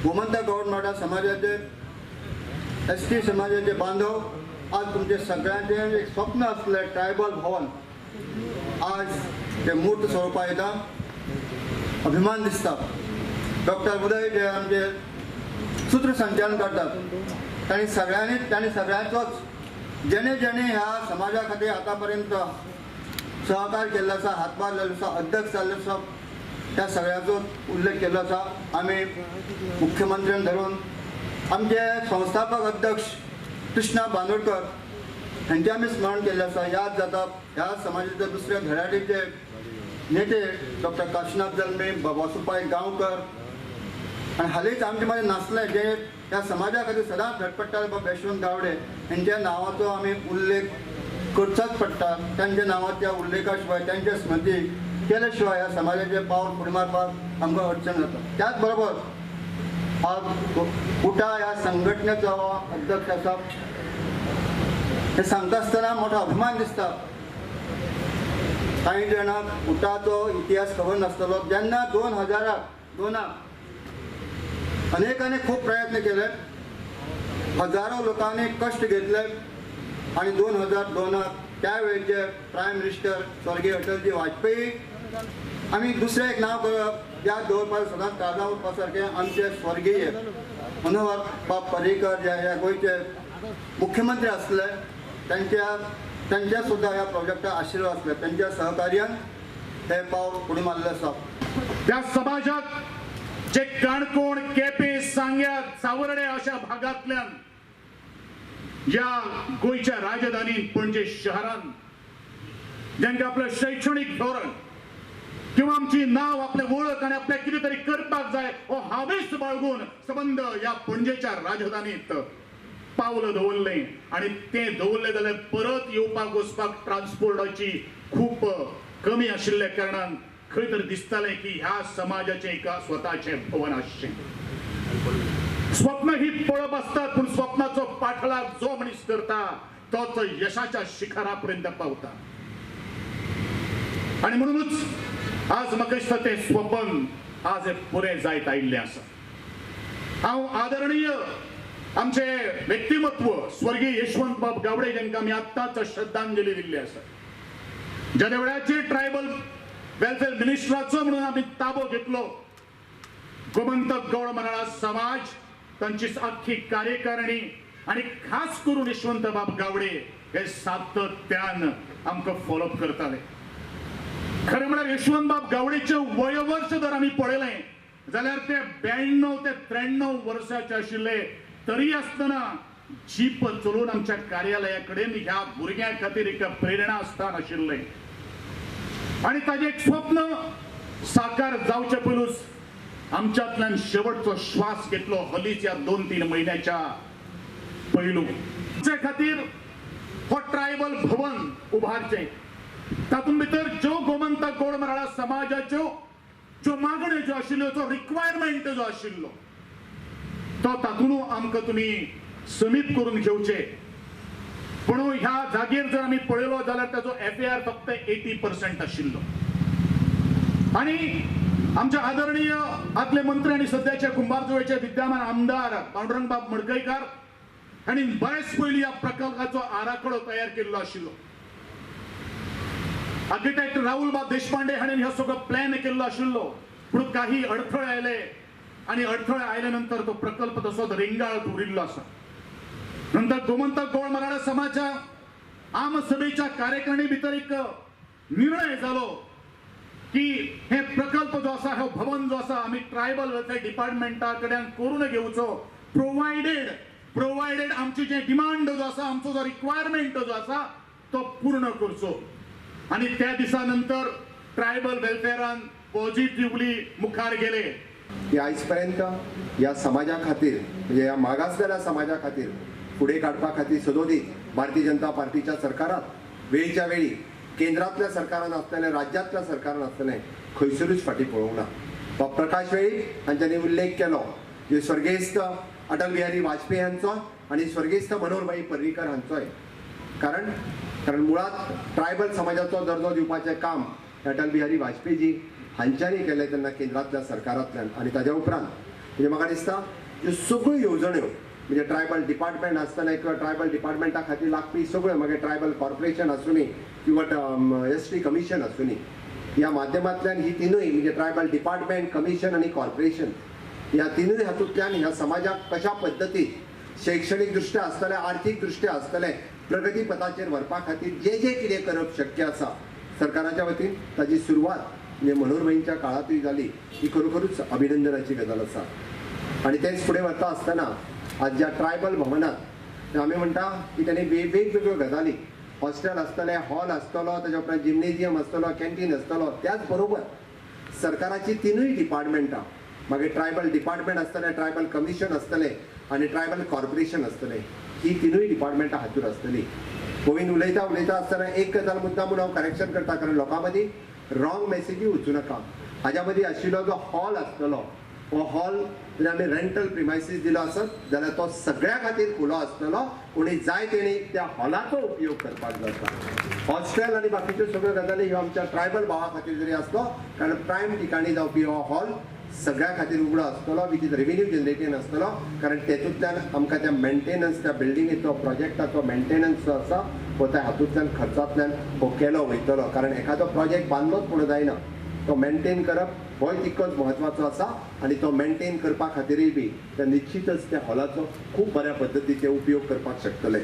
गोमंतक गौड मराठा समाजाचे ST समाजाचे बांधव आज तुमचे सगळ्यांचे एक स्वप्न असलें ट्रायबल भवन आज ते मूर्त स्वरूपात येता अभिमान दिसता। डॉक्टर उदय जे आमचे सूत्रसंचालन करतात तांणी सगळ्यांचोच जेणे जेणे ह्या समाजा खातीर आतापर्यंत सहकार केल्लो आसा, हातभार लायलो आसा, अध्यक्ष जाल्लो आसा, त्या सगळ्याचो उल्लेख केल्लो आसा। आमी मुख्यमंत्र्यान धरून आमचे संस्थापक अध्यक्ष कृष्णा बांदोडकर हांचे आमी स्मरण केल्लें आसा। याद जाता ह्या समाजाचे दुसऱ्या धडाडीचे नेते डॉक्टर काशीनाथ जल्मी, वासुपाई गांवकर आनी हालींच आमचे मध्ये नासले जे ह्या समाजा खातीर सदांच धडपडटाले बाबा यशवंत गावडे हांच्या नांवाचो आमी उल्लेख करचोच पडटा। तांच्या नांवाच्या उल्लेखा शिवाय तांचे स्मृती केले शिवाय ह्या समाजाचे पावल फुडें मारपाक आमकां अडचण जाता। त्याच बरोबर उटा ह्या संघटनेचो अध्यक्ष आसा हे सांगता आसतना मोठो अभिमान दिसता। कांय जाणांक उटाचो इतिहास खबर नासतलो। जेन्ना 2002 अनेकांनी खूब प्रयत्न केले, हजारो लोकांनी कश्ट घेतले आणि 2002 त्या वेळचे प्रायम मिनिस्टर स्वर्गीय अटलजी वाजपेयी आमी दुसरें एक नांव याद दवरपाक सदांच काळजां उठपा सारकें आमचे स्वर्गीय मनोहर बाब पर्रीकर जे ह्या गोंयचे मुख्यमंत्री आसले त्यांच्या सुद्धा ह्या प्रोजेक्टाक आशिर्वाद आसले। त्यांच्या सहकार्यान हे पावल फुडें मारलें आसा। त्या समाजात जे काणकोण, केपें, सांग्यार, सावर्डे अशा भागांतल्यान या गोंयच्या राजधानीन पणजे शहरान जांकां आपलें शैक्षणीक धोरण किंवा आमची नाव, आपले वळख आणि आपले कितें तरी करपाक जाय हो हावेस बाळगून संबंध या पणजेच्या राजधानीत पावलं दवरलें आणि ते दवरले जाल्यार परत येवपाक वचपाक ट्रान्सपोर्टाची खूप कमी आशिल्ल्या कारणान खंय तरी दिसतालें की ह्या समाजाचें एका स्वताचें भवन आसचें। स्वप्न ही पळप आसतात पूण स्वप्नाचो पाठलाग जो मनीस करता तोच यशाच्या शिखरा पर्यंत पावता। आणि म्हणूनच आज म्हाका दिसता तें स्वप्न आज पुरें जायत आयिल्लें आसा। हांव आदरणीय आमचे व्यक्तिमत्व स्वर्गीय यशवंत बाब गावडे जांकां आमी आत्ताच श्रद्धांजली दिल्ली आसा। ज्या वेळाचेर ट्रायबल वेलफेअर मिनिस्टराचो म्हणून आमी ताबो घेतलो, गोमंतक गौड मराठा समाज तांची आख्खी कार्यकारिणी आणि खास करून यशवंत बाब गावडे हे सातत्यान आमकां फॉलोअप करताले। खरें म्हळ्यार यशवंत बाब गावडेचे वयवर्ष जर आमी पळयलें जाल्यार ते 92 ते 93 वर्साचे आशिल्ले, तरी आसतना जीप चलोवन आमच्या कार्यालया कडेन ह्या भुरग्यां खातीर एक प्रेरणा स्थान आशिल्लें आणि ताजें एक स्वप्न साकार जावचे पयलूच आमच्यातल्यान शेवटचो श्वास घेतलो हालींच या 2-3 म्हयन्याच्या पयलू। जे खातीर हो ट्रायबल भवन उभारचें, तातूंत भितर ज्यो गोमंतक गौड मराठा समाजाच्यो ज्यो मागण्यो ज्यो आशिल्ल्यो, जो रिक्वायरमेंट जो आशिल्लो तो तातूंत आमकां तुमी समीप करून घेवचे। पूण ह्या जागेर जर आमी पळयलो जाल्यार ताचो FAR फक्त 80% आशिल्लो आणि आमचे आदरणीय आदले मंत्री आणि सध्याचे कुंभारजुव्याचे विद्यमान आमदार पांडुरंग बाब मडकईकार हांणी बरेच पयलीं ह्या प्रकल्पाचो आराखडो तयार केल्लो आशिल्लो। आर्किटेक्ट राहुल बाब देशपांडे हांणी हो सगळो प्लॅन केल्लो आशिल्लो, पूण काही अडथळे आयले आणि अडथळे आयले नंतर तो प्रकल्प तसोच रेंगाळत उरिल्लो आसा। नंतर गोमंतक गौड मराठा समाजा आम सभेच्या कार्यकारिणी भितर एक निर्णय जालो की हे प्रकल्प जो आसा, हो भवन जो आसा आमी ट्रायबल वेलफेअर डिपार्टमेंटा कडल्यान करून घेवचो, प्रोवायडेड आमची जे डिमांड जो आसा, आमचो जो रिक्वायरमेंट जो आसा तो पूर्ण करचो। आणि त्या दिसा नंतर ट्रायबल वेलफेअरान पॉझिटिव्हली मुखार गेले। आयज पर्यंत या समाजा खातीर म्हणजे या मागासलेल्या समाजा खातीर फुडें काडपा खातीर सदोदीत भारतीय जनता पार्टीच्या सरकारात वेळच्या वेळी केंद्रातल्या सरकारान आसतलें, राज्यातल्या सरकारान आसतलें, खंयसरूच फाटीं पळोवंक ना। प्रकाश वेळी हांच्यांनी उल्लेख केलो जे स्वर्गेस्त अटल बिहारी वाजपेयी हांचो आणि स्वर्गेस्त मनोहरभाई पर्रीकर हांचोय। कारण मुळात ट्रायबल समाजाचो दर्जो दिवपाचें काम अटल बिहारी वाजपेयीजी हांच्यांनी केलें तेन्ना केंद्रातल्या सरकारांतल्यान, आणि ताज्या उपरांत म्हणजे म्हाका दिसता ह्यो सगळ्यो येवजण्यो म्हणजे ट्रायबल डिपार्टमेंट आसतलें किंवा ट्रायबल डिपार्टमेंटा खातीर लागपी सगळ्यो मागीर ट्रायबल कॉर्पोरेशन आसूनी किंवा एसटी कमिशन आसूनी ह्या माध्यमांतल्यान ही तिनूय म्हणजे ट्रायबल डिपार्टमेंट कमिशन आनी कॉर्पोरेशन ह्या तिनूय हातूंतल्यान ह्या समाजाक कशा पद्दतीन शैक्षणीक दृश्ट्या आसतलें आर्थीक दृश्ट्या आसतलें प्रगती पथाचेर व्हरपा खातीर जे जे कितें करप शक्य आसा सरकाराच्या वतीन ताची सुरवात म्हणजे मनोहरभाईंच्या काळातूय जाली ही खरोखरूच अभिनंदनाची गजाल आसा आणि तेच फुडें वता आसतना आज ज्या ट्रायबल भवनात आमी म्हणटा की त्यांनी वेगवेगळ्यो गजाली हॉस्टेल आसतले हॉल आसतलो ताच्या उपरांत जिमनेजियम आसतलो कॅन्टीन आसतलो त्याच बरोबर सरकाराची तिनूय डिपार्टमेंटां मागीर ट्रायबल डिपार्टमेंट आसतलें ट्रायबल कमिशन आसतलें आनी ट्रायबल कॉर्पोरेशन आसतलें ही तिनूय डिपार्टमेंटां हातूंत आसतली गोविंद उलयता आसतना एक गजाल मुद्दाम म्हणून हांव करेक्शन करता कारण लोकां मदीं रॉंग मेसेजी वचूं नाका हाज्या मदीं आशिल्लो जो हॉल आसतलो हो हॉल जर आमी रेंटल प्रिमायसीस दिलो आसत जाल्यार तो सगळ्या खातीर खुलो आसतलो कोणी जाय तेणी त्या हॉलाचो उपयोग करपाक जाता हॉस्टेल आनी बाकीच्यो सगळ्यो गजाली ह्यो आमच्या ट्रायबल भावा खातीर जरी आसलो कारण प्रायम ठिकाणी जावपी हो हॉल सगळ्या खातीर उगडो आसतलो विथ रेव्हेन्यू जनरेटींग आसतलो कारण तेतूंतल्यान आमकां त्या मेंटेनन्स त्या बिल्डिंगेचो प्रोजेक्टाचो मेंटेनन्स जो आसा हो त्या हातूंतल्यान खर्चांतल्यान हो केलो वयतलो कारण एखादो प्रोजेक्ट बांदलोच पूण जायना तो मेंटेन करप होय तितकोच म्हत्वाचो आसा आनी तो मेंटेन करपा खातीरय बी त्या निश्चितच त्या हॉलाचो खूब बऱ्या पद्दतीचे उपयोग करपाक शकतले